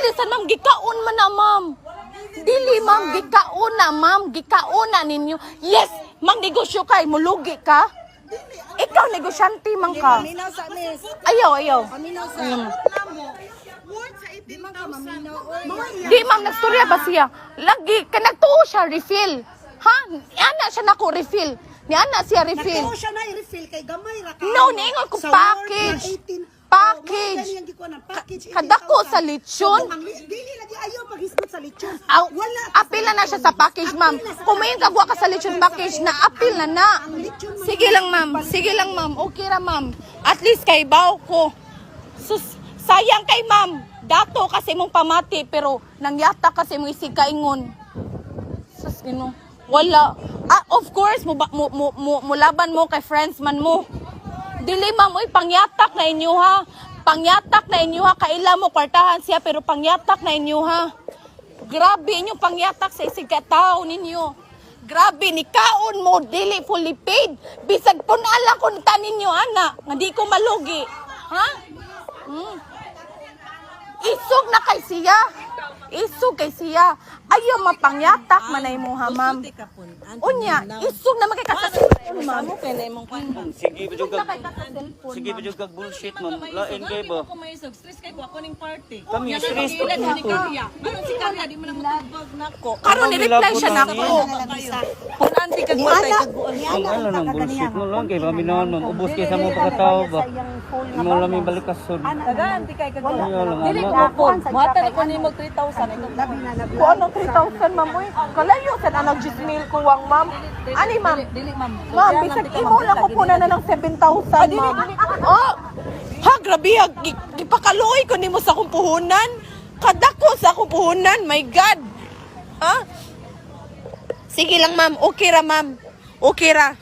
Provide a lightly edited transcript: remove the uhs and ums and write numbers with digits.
Bisan ma'am, gikaon man na ma'am. Dili ma'am, gikaon na ma'am. Gikaon na ninyo. Yes, magnegosyo kay, mulugi ka. Ikaw, negosyante man ka. Paminaw sa miss. Ayaw. Paminaw sa... Di man ka maminaw. Di ma'am, nagstorya ba siya? Lagi, nagtuo siya, refill. Ha? Ana siya nako refill. Ni ana siya refill. Nagtuo siya na i-refill kay gamay ra ka. No, niingon ko package. Package. Kadako sa lechon. Dili lagi ayaw paghisgot sa lechon. Wala. Apil na siya sa package, ma'am. Kung may kagwa ka sa lechon package, na apil na. Sige lang, ma'am. Sige lang, ma'am. Okay ra, ma'am. At least kay baw ko. Sus, sayang kay ma'am. Dato kasi mong pamati, pero nangyata kasi mong isig kaingon. Sus, wala. Of course, mulaban mo kay friends man mo. Dili ma'am, oy, pangyatak na inyo ha. Pangyatak na inyo ha. Kaila mo kwartahan siya, pero pangyatak na inyo ha. Grabe inyo pangyatak sa isig katao ninyo. Grabe, ni kaon mo, dili fully paid. Bisag punala kung taninyo, ana. Nga di ko malugi. Ha? Isog na kay siya. Isog kay siya. Ayaw mapangyatak manay mo ha, ma'am. Unya, isog na magkakasasalpon, ma'am. Sige ba jud kag sige ba jud kag bullshit ma'am. Lain kay ba? Ako may isog, stress kay ko ako ning party. Kami stress Ilan pa ni Karya. Ano si Karya di mo na matubag nako. Karon ni-reply siya nako. Kung anti kag matay kag Ang ano nang bullshit mo lang kay paminawan ma'am. Ubos kay sa mo pagkatao ba. Mo lang may balikasod. anti kay kag Ayaw lang dili ama. ko po. Mata ko nimo 3,000 ikaw. Kung ano 3,000, ma'am, uy. Kalayo sa anang 10,000 kuwang, ma'am. Ani, ma'am? Dili ma'am. Ma'am, bisag imo lang ko puna na ng 7,000, ma'am. Oh, ha, grabe, ha. Gipakaluoy ko nimo sa akong puhunan. Kadako sa akong puhunan, my God. Ha? Sige lang, ma'am. Okay ra, ma'am. Okay ra.